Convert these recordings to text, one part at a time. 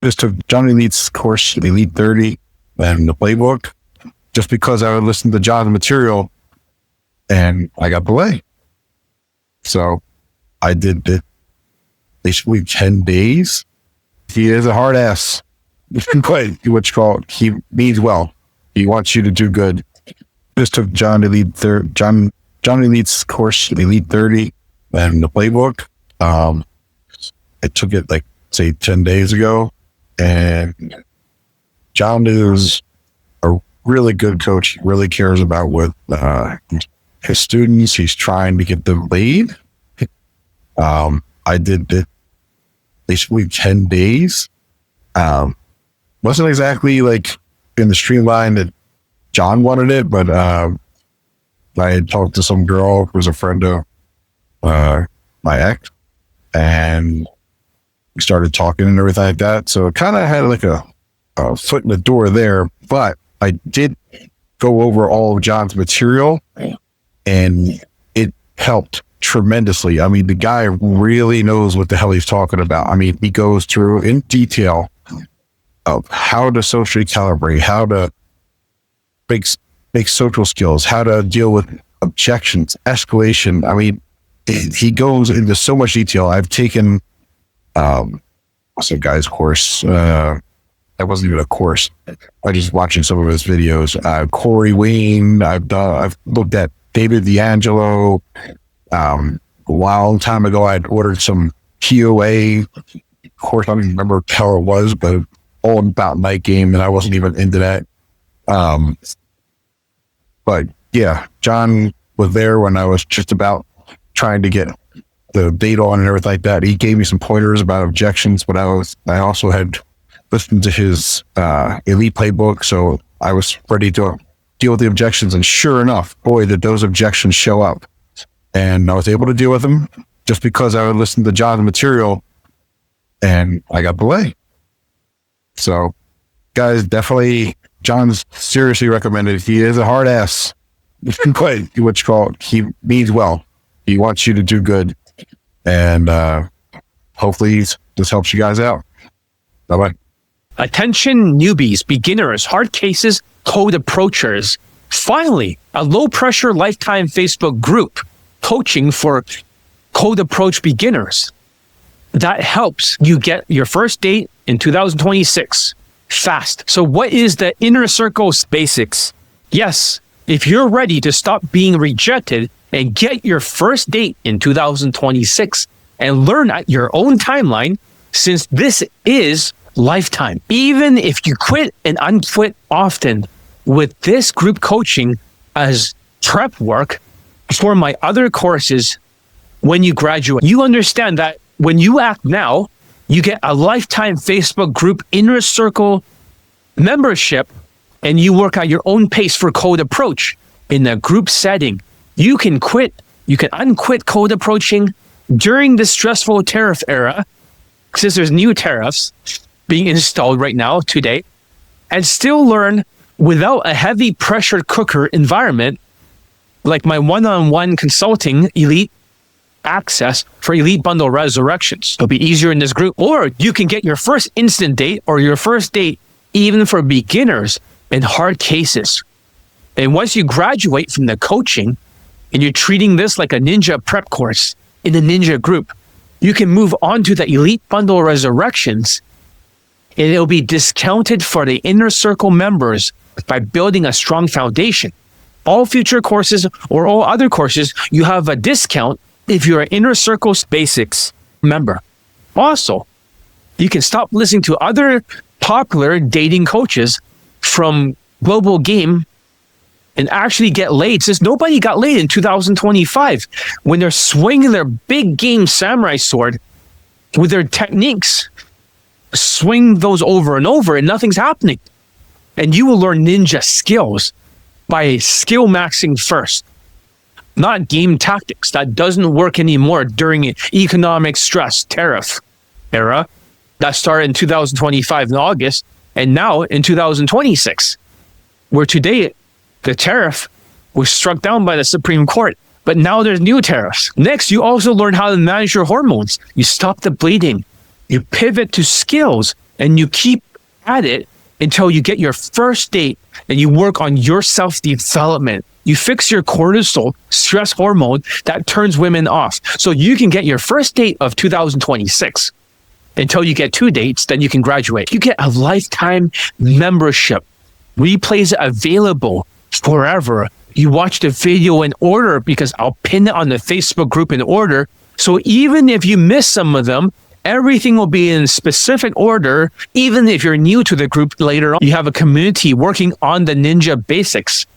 Just took John Elite's course, Elite 30, and the playbook, just because I would listen to John's material, and I got the way. So I did it basically 10 days. He is a hard ass, but what you call it, he means well. He wants you to do good. Just took John Elite's course, Elite 30, and the playbook. I took it like, say, 10 days ago, and John is a really good coach. He really cares about what his students. He's trying to get them laid. I did it basically 10 days. Wasn't exactly like in the streamline that John wanted it, but I had talked to some girl who was a friend of my ex, and we started talking and everything like that. So it kind of had like a foot in the door there, but I did go over all of John's material, and it helped tremendously. I mean, the guy really knows what the hell he's talking about. I mean, he goes through in detail of how to socially calibrate, how to make social skills, how to deal with objections, escalation. I mean, he goes into so much detail. I've taken some guy's course. That wasn't even a course. I just watching some of his videos. Corey Wayne. I've looked at David DeAngelo. A long time ago, I'd ordered some POA course. I don't even remember how it was, but all about Daygame, and I wasn't even into that. But yeah, John was there when I was just about trying to get the date on and everything like that. He gave me some pointers about objections, but I also had listened to his elite playbook, so I was ready to deal with the objections. And sure enough, boy, did those objections show up. And I was able to deal with them just because I would listen to John's material, and I got the way. So, guys, definitely, John's seriously recommended. He is a hard ass, but what you call it, he means well. He wants you to do good, and hopefully this helps you guys out. Bye-bye. Attention newbies, beginners, hard cases, code approachers. Finally, a low-pressure lifetime Facebook group coaching for code approach beginners that helps you get your first date in 2026 fast. So what is the inner circle basics? Yes, if you're ready to stop being rejected and get your first date in 2026 and learn at your own timeline, since this is lifetime. Even if you quit and unquit often, with this group coaching as prep work for my other courses, when you graduate, you understand that when you act now, you get a lifetime Facebook group inner circle membership, and you work at your own pace for code approach in a group setting. You can unquit code approaching during the stressful tariff era, since there's new tariffs being installed right now today, and still learn without a heavy pressure cooker environment, like my one-on-one consulting elite access for elite bundle resurrections. It'll be easier in this group. Or you can get your first instant date or your first date even for beginners in hard cases. And once you graduate from the coaching and you're treating this like a ninja prep course in a ninja group, you can move on to the elite bundle resurrections, and it'll be discounted for the inner circle members by building a strong foundation. All future courses or all other courses, you have a discount if you're an Inner Circles Basics member. Also, you can stop listening to other popular dating coaches from Global Game and actually get laid, since nobody got laid in 2025 when they're swinging their big game samurai sword with their techniques. Swing those over and over and nothing's happening. And you will learn ninja skills by skill maxing first, not game tactics. That doesn't work anymore during economic stress tariff era that started in 2025 in August, and now in 2026, where today the tariff was struck down by the Supreme Court, but now there's new tariffs. Next, you also learn how to manage your hormones. You stop the bleeding. You pivot to skills and you keep at it until you get your first date and you work on your self-development. You fix your cortisol, stress hormone that turns women off. So you can get your first date of 2026 until you get 2 dates, then you can graduate. You get a lifetime membership. Replays available forever. You watch the video in order because I'll pin it on the Facebook group in order. So even if you miss some of them, everything will be in specific order. Even if you're new to the group later on, you have a community working on the ninja basics.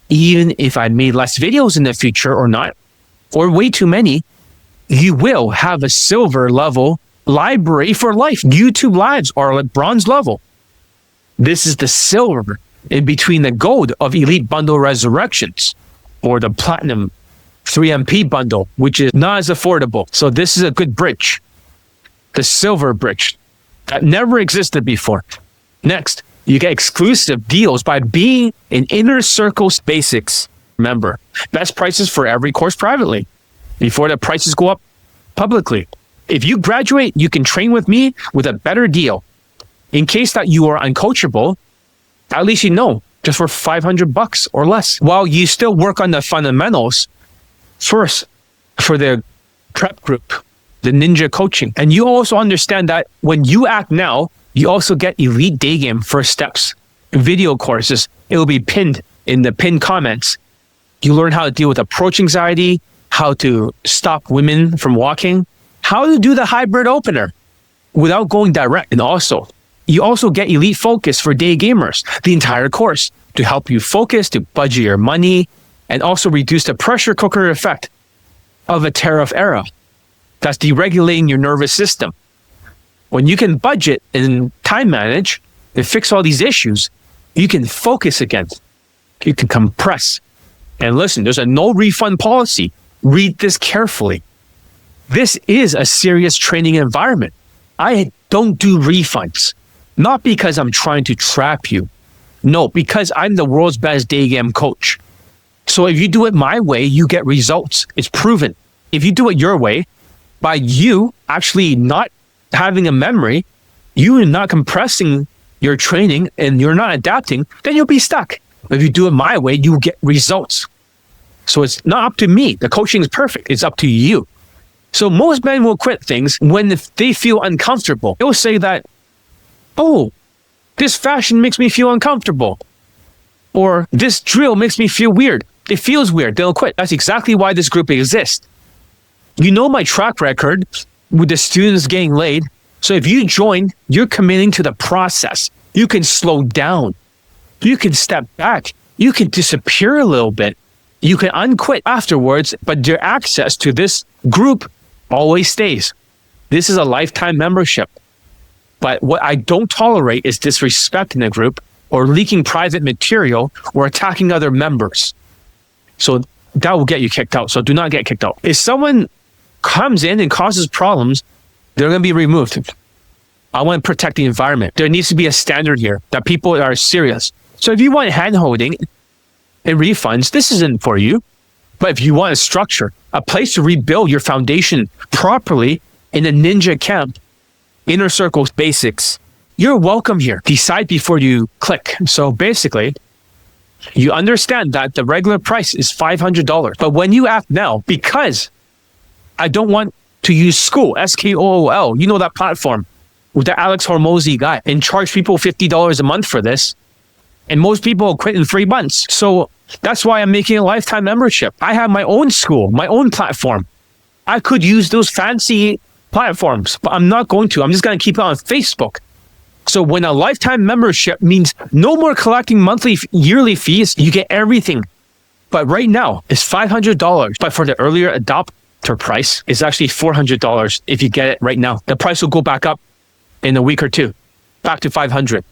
Even if I made less videos in the future or not, or way too many, you will have a silver level library for life. YouTube lives are at bronze level. This is the silver in between the gold of Elite Bundle Resurrections or the Platinum 3MP bundle, which is not as affordable. So this is a good bridge. The silver bridge that never existed before. Next, you get exclusive deals by being an Inner Circle Basics member. Best prices for every course privately before the prices go up publicly. If you graduate, you can train with me with a better deal. In case that you are uncoachable, at least you know, just for $500 or less, while you still work on the fundamentals first for the prep group, the ninja coaching. And you also understand that when you act now, you also get Elite Daygame First Steps video courses. It will be pinned in the pinned comments. You learn how to deal with approach anxiety, how to stop women from walking, how to do the hybrid opener without going direct. And also, you also get Elite Focus for day gamers, the entire course to help you focus, to budget your money, and also reduce the pressure cooker effect of a tariff era that's deregulating your nervous system. When you can budget and time manage and fix all these issues, you can focus again. You can compress. And listen, there's a no refund policy. Read this carefully. This is a serious training environment. I don't do refunds. Not because I'm trying to trap you. No, because I'm the world's best day game coach. So if you do it my way, you get results. It's proven. If you do it your way, by you actually not having a memory, you are not compressing your training and you're not adapting, then you'll be stuck. If you do it my way, you get results. So it's not up to me. The coaching is perfect. It's up to you. So most men will quit things when they feel uncomfortable. They'll say that, oh, this fashion makes me feel uncomfortable. Or this drill makes me feel weird. It feels weird. They'll quit. That's exactly why this group exists. You know my track record with the students getting laid. So if you join, you're committing to the process. You can slow down. You can step back. You can disappear a little bit. You can unquit afterwards, but your access to this group always stays. This is a lifetime membership. But what I don't tolerate is disrespect in the group or leaking private material or attacking other members. So that will get you kicked out. So do not get kicked out. If someone comes in and causes problems, they're going to be removed. I want to protect the environment. There needs to be a standard here that people are serious. So if you want hand-holding and refunds, this isn't for you. But if you want a structure, a place to rebuild your foundation properly in a ninja camp, Inner Circle Basics, you're welcome here. Decide before you click. So basically, you understand that the regular price is $500. But when you act now, because I don't want to use School, SKOOL, you know that platform with the Alex Hormozy guy, and charge people $50 a month for this. And most people will quit in 3 months. So that's why I'm making a lifetime membership. I have my own school, my own platform. I could use those fancy platforms, but I'm not going to. I'm just going to keep it on Facebook. So when a lifetime membership means no more collecting monthly, yearly fees, you get everything. But right now, it's $500. But for the earlier adopter price, it's actually $400 if you get it right now. The price will go back up in a week or two, back to $500.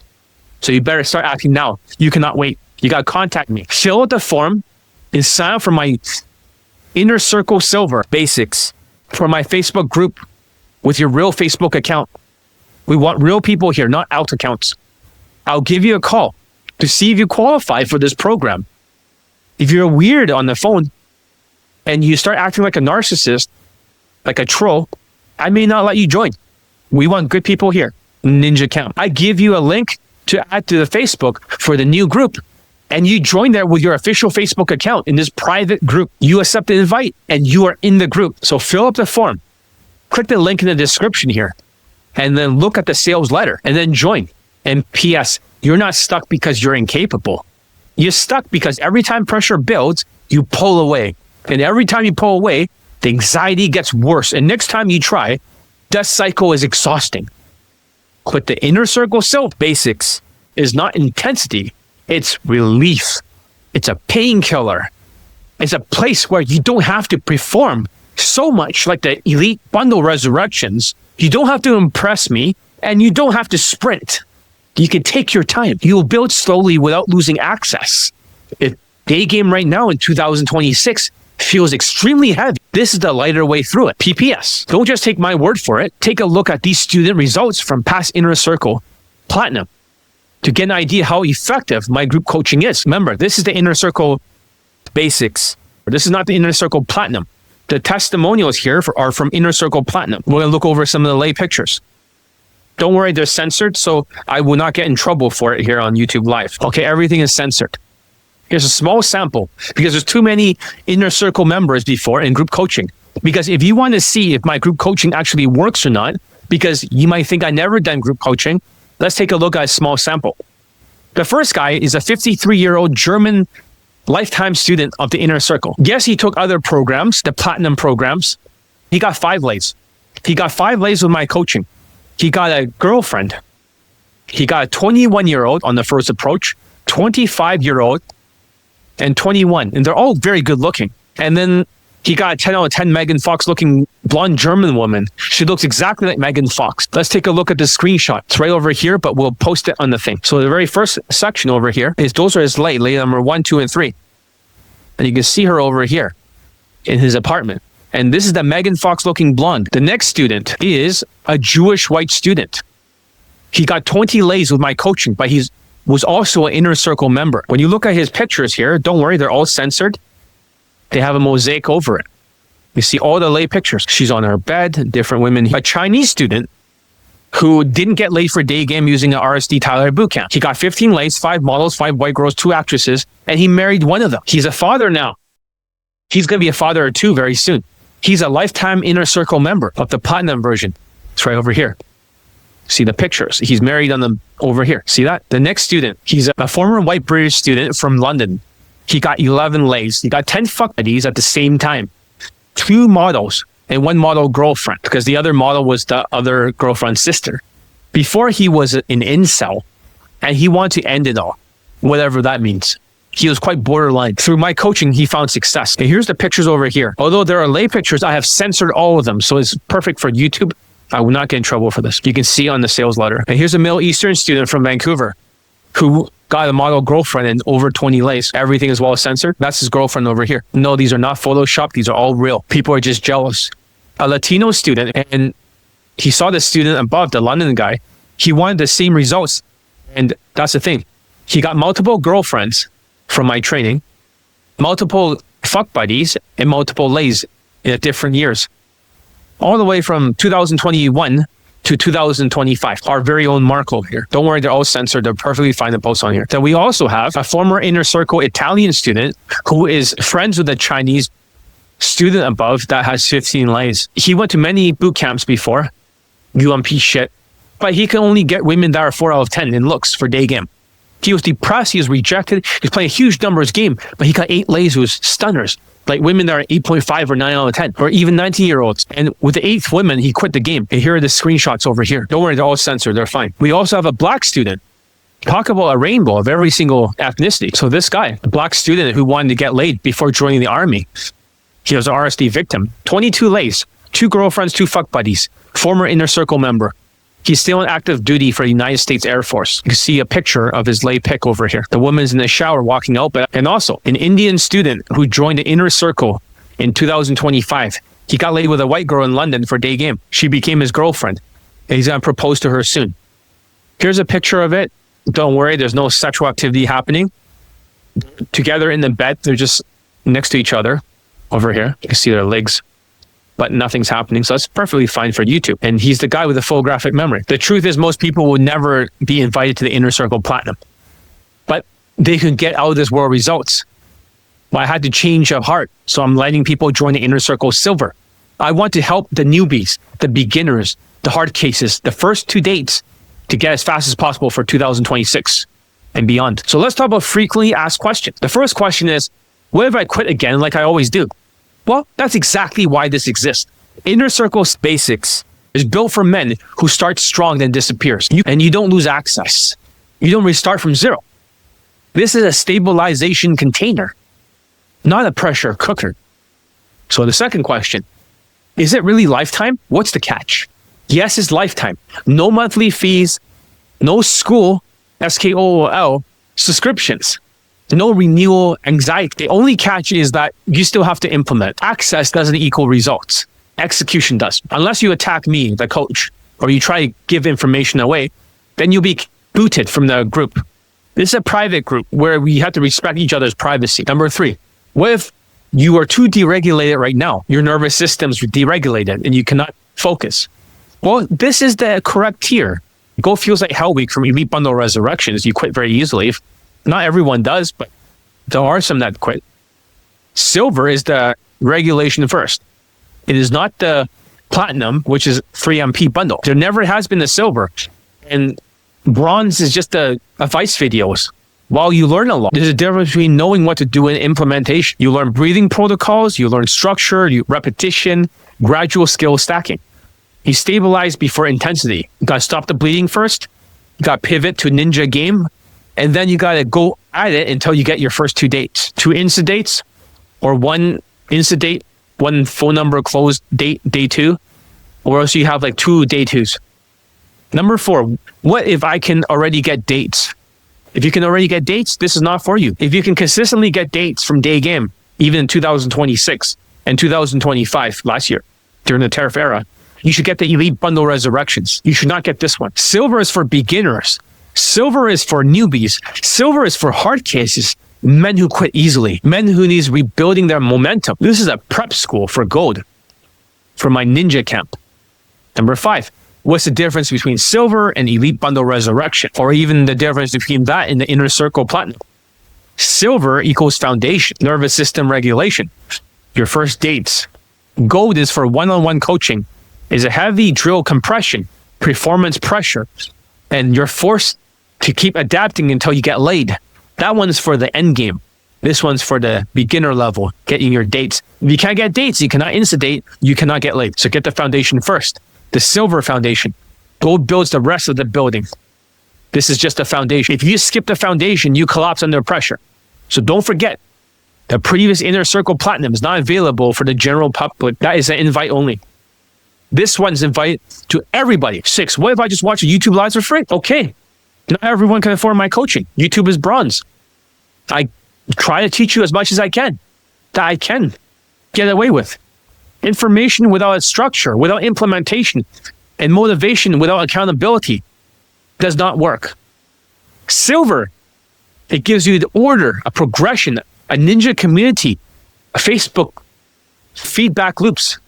So you better start acting now. You cannot wait. You got to contact me. Fill out the form and sign up for my Inner Circle Silver Basics for my Facebook group with your real Facebook account. We want real people here, not alt accounts. I'll give you a call to see if you qualify for this program. If you're weird on the phone and you start acting like a narcissist, like a troll, I may not let you join. We want good people here. ninja account. I give you a link to add to the Facebook for the new group. And you join there with your official Facebook account in this private group. You accept the invite and you are in the group. So fill up the form. Click the link in the description here. And then look at the sales letter and then join. And P.S. You're not stuck because you're incapable. You're stuck because every time pressure builds, you pull away. And every time you pull away, the anxiety gets worse. And next time you try, that cycle is exhausting. But the inner circle self basics is not intensity. It's relief. It's a painkiller. It's a place where you don't have to perform so much like the elite bundle resurrections. You don't have to impress me and you don't have to sprint. You can take your time. You will build slowly without losing access. If Daygame right now in 2026 feels extremely heavy, this is the lighter way through it. PPS. Don't just take my word for it. Take a look at these student results from past Inner Circle Platinum to get an idea how effective my group coaching is. Remember, this is the Inner Circle Basics. This is not the Inner Circle Platinum. The testimonials here are from Inner Circle Platinum. We're going to look over some of the lay pictures. Don't worry, they're censored, so I will not get in trouble for it here on YouTube Live. Okay, everything is censored. Here's a small sample because there's too many Inner Circle members before in group coaching. Because if you want to see if my group coaching actually works or not, because you might think I never done group coaching, let's take a look at a small sample. The first guy is a 53-year-old German lifetime student of the Inner Circle. Yes, he took other programs, the platinum programs. He got 5 lays. He got 5 lays with my coaching. He got a girlfriend. He got a 21-year-old on the first approach, 25-year-old, and 21. And they're all very good looking. And then he got a 10 out of 10 Megan Fox looking blonde German woman. She looks exactly like Megan Fox. Let's take a look at the screenshot. It's right over here, but we'll post it on the thing. So the very first section over here is those are his lay number 1, 2, and 3. And you can see her over here in his apartment. And this is the Megan Fox looking blonde. The next student is a Jewish white student. He got 20 lays with my coaching, but he was also an Inner Circle member. When you look at his pictures here, don't worry, they're all censored. They have a mosaic over it. You see all the lay pictures. She's on her bed, different women. A Chinese student who didn't get laid for Daygame using an RSD Tyler bootcamp. He got 15 lays, 5 models, 5 white girls, 2 actresses, and he married one of them. He's a father now. He's going to be a father or 2 very soon. He's a lifetime Inner Circle member of the platinum version. It's right over here. See the pictures. He's married on them over here. See that? The next student, he's a former white British student from London. He got 11 lays. He got 10 fuck buddies at the same time. 2 models and 1 model girlfriend because the other model was the other girlfriend's sister. Before he was an incel and he wanted to end it all, whatever that means. He was quite borderline. Through my coaching, he found success. Okay, here's the pictures over here. Although there are lay pictures, I have censored all of them. So it's perfect for YouTube. I will not get in trouble for this. You can see on the sales letter. And here's a Middle Eastern student from Vancouver who got a model girlfriend and over 20 lays. Everything is well censored. That's his girlfriend over here. No, these are not Photoshop. These are all real. People are just jealous. A Latino student, and he saw the student above, the London guy. He wanted the same results. And that's the thing. He got multiple girlfriends from my training, multiple fuck buddies, and multiple lays in different years. All the way from 2021 to 2025. Our very own Marco here. Don't worry, they're all censored. They're perfectly fine to post on here. Then we also have a former Inner Circle Italian student who is friends with a Chinese student above that has 15 lays. He went to many boot camps before, UMP shit, but he can only get women that are 4 out of 10 in looks for Daygame. He was depressed. He was rejected. He's playing a huge numbers game, but he got 8 lays who was stunners. Like women that are 8.5 or 9 out of 10, or even 19-year-olds. And with the 8th woman, he quit the game. And here are the screenshots over here. Don't worry, they're all censored. They're fine. We also have a black student. Talk about a rainbow of every single ethnicity. So this guy, a black student who wanted to get laid before joining the army. He was an RSD victim. 22 lays, 2 girlfriends, 2 fuck buddies, former Inner Circle member. He's still in active duty for the United States Air Force. You can see a picture of his lay pic over here. The woman's in the shower walking out. And also, an Indian student who joined the Inner Circle in 2025. He got laid with a white girl in London for Daygame. She became his girlfriend. And he's going to propose to her soon. Here's a picture of it. Don't worry, there's no sexual activity happening. Together in the bed, they're just next to each other over here. You can see their legs. but nothing's happening. So that's perfectly fine for YouTube. And he's the guy with the full graphic memory. The truth is most people will never be invited to the Inner Circle Platinum, but they can get out of this world results. Well, I had to change of heart. So I'm letting people join the Inner Circle Silver. I want to help the newbies, the beginners, the hard cases, the first 2 dates to get as fast as possible for 2026 and beyond. So let's talk about frequently asked questions. The first question is, what if I quit again like I always do? Well, that's exactly why this exists. Inner Circle Basics is built for men who start strong then disappears. And you don't lose access. You don't restart from zero. This is a stabilization container, not a pressure cooker. So the second question, is it really lifetime? What's the catch? Yes, it's lifetime. No monthly fees, no school, SKOOL, subscriptions. No renewal anxiety. The only catch is that you still have to implement. Access doesn't equal results. Execution does. Unless you attack me, the coach, or you try to give information away, then you'll be booted from the group. This is a private group where we have to respect each other's privacy. Number 3, what if you are too deregulated right now? Your nervous system's deregulated and you cannot focus. Well, this is the correct tier. Go feels like hell week from Elite Bundle Resurrections. You quit very easily. Not everyone does, but there are some that quit. Silver is the regulation first. It is not the platinum, which is 3MP bundle. There never has been a silver. And bronze is just a advice videos. While you learn a lot, there's a difference between knowing what to do and implementation. You learn breathing protocols, you learn structure, repetition, gradual skill stacking. You stabilize before intensity. You gotta stop the bleeding first. You gotta pivot to ninja game. And then you got to go at it until you get your first 2 dates. 2 Insta dates or 1 Insta date, 1 phone number closed date, day 2, or else you have like 2 day 2s. Number 4, what if I can already get dates? If you can already get dates, this is not for you. If you can consistently get dates from Daygame, even in 2026 and 2025, last year, during the tariff era, you should get the Elite Bundle Resurrections. You should not get this one. Silver is for beginners. Silver is for newbies. Silver is for hard cases, men who quit easily, men who needs rebuilding their momentum. This is a prep school for gold, for my ninja camp. Number 5, what's the difference between silver and Elite Bundle Resurrection, or even the difference between that and the Inner Circle Platinum? Silver equals foundation, nervous system regulation, your first dates. Gold is for one-on-one coaching, is a heavy drill compression, performance pressure, and you're forced to keep adapting until you get laid. That one's for the end game. This one's for the beginner level, getting your dates. If you can't get dates, you cannot insta-date, you cannot get laid. So get the foundation first. The silver foundation. Gold builds the rest of the building. This is just a foundation. If you skip the foundation, you collapse under pressure. So don't forget, the previous Inner Circle Platinum is not available for the general public. That is an invite only. This one's invite to everybody. 6, what if I just watch a YouTube live for free? Okay. Not everyone can afford my coaching. YouTube is bronze. I try to teach you as much as I can that I can get away with. Information without structure, without implementation, and motivation without accountability does not work. Silver, it gives you the order, a progression, a ninja community, a Facebook feedback loops,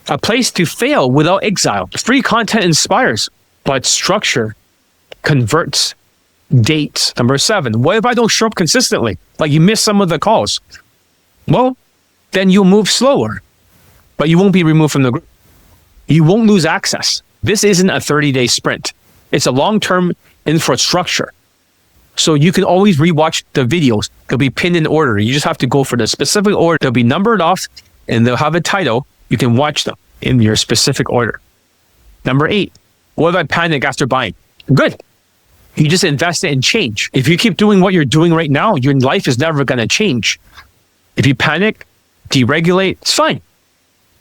a place to fail without exile. Free content inspires, but structure converts. Dates. Number 7, what if I don't show up consistently? Like you miss some of the calls. Well, then you'll move slower, but you won't be removed from the group. You won't lose access. This isn't a 30-day sprint. It's a long-term infrastructure. So you can always rewatch the videos. They'll be pinned in order. You just have to go for the specific order. They'll be numbered off and they'll have a title. You can watch them in your specific order. Number 8, what if I panic after buying? Good. You just invest it in change. If you keep doing what you're doing right now, your life is never going to change. If you panic, deregulate, it's fine.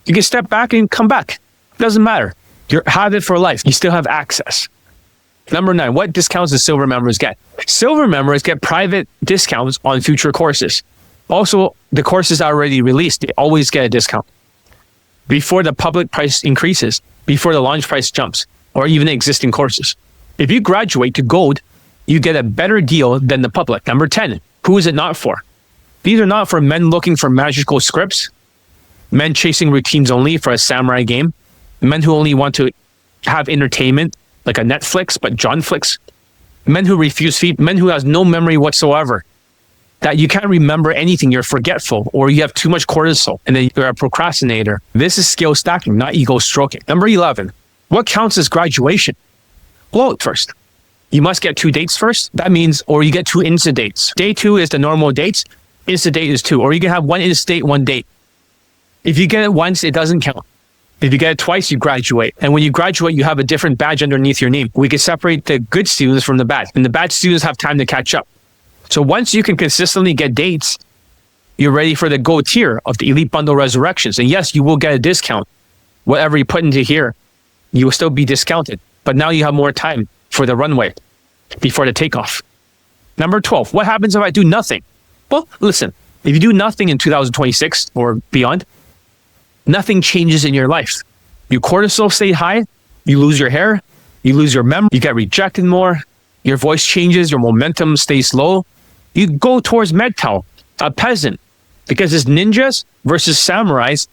You can step back and come back. It doesn't matter. You have it for life. You still have access. Number 9, what discounts do silver members get? Silver members get private discounts on future courses. Also, the courses are already released. They always get a discount before the public price increases, before the launch price jumps, or even existing courses. If you graduate to gold, you get a better deal than the public. Number 10, who is it not for? These are not for men looking for magical scripts. Men chasing routines only for a samurai game. Men who only want to have entertainment, like a Netflix, but John Flicks. Men who refuse feed. Men who has no memory whatsoever. That you can't remember anything, you're forgetful, or you have too much cortisol, and then you're a procrastinator. This is skill stacking, not ego stroking. Number 11, what counts as graduation? Blow it first. You must get 2 dates first. That means, or you get 2 Insta dates. Day 2 is the normal dates. Insta date is 2, or you can have 1 Insta date, 1 date. If you get it once, it doesn't count. If you get it twice, you graduate. And when you graduate, you have a different badge underneath your name. We can separate the good students from the bad, and the bad students have time to catch up. So once you can consistently get dates, you're ready for the gold tier of the Elite Bundle Resurrections. And yes, you will get a discount. Whatever you put into here, you will still be discounted. But now you have more time for the runway before the takeoff. Number 12, what happens if I do nothing? Well, listen, if you do nothing in 2026 or beyond, nothing changes in your life. Your cortisol stay high, you lose your hair, you lose your memory, you get rejected more, your voice changes, your momentum stays low. You go towards MGTOW, a peasant, because it's ninjas versus samurais,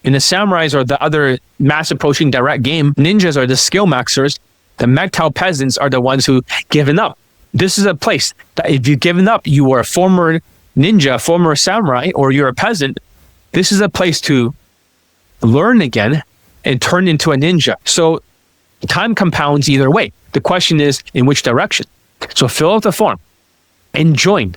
and the samurais are the other mass approaching direct game. Ninjas are the skill maxers. The MGTOW peasants are the ones who given up. This is a place that if you've given up, you are a former ninja, former samurai, or you're a peasant. This is a place to learn again and turn into a ninja. So time compounds either way. The question is in which direction. So fill out the form and join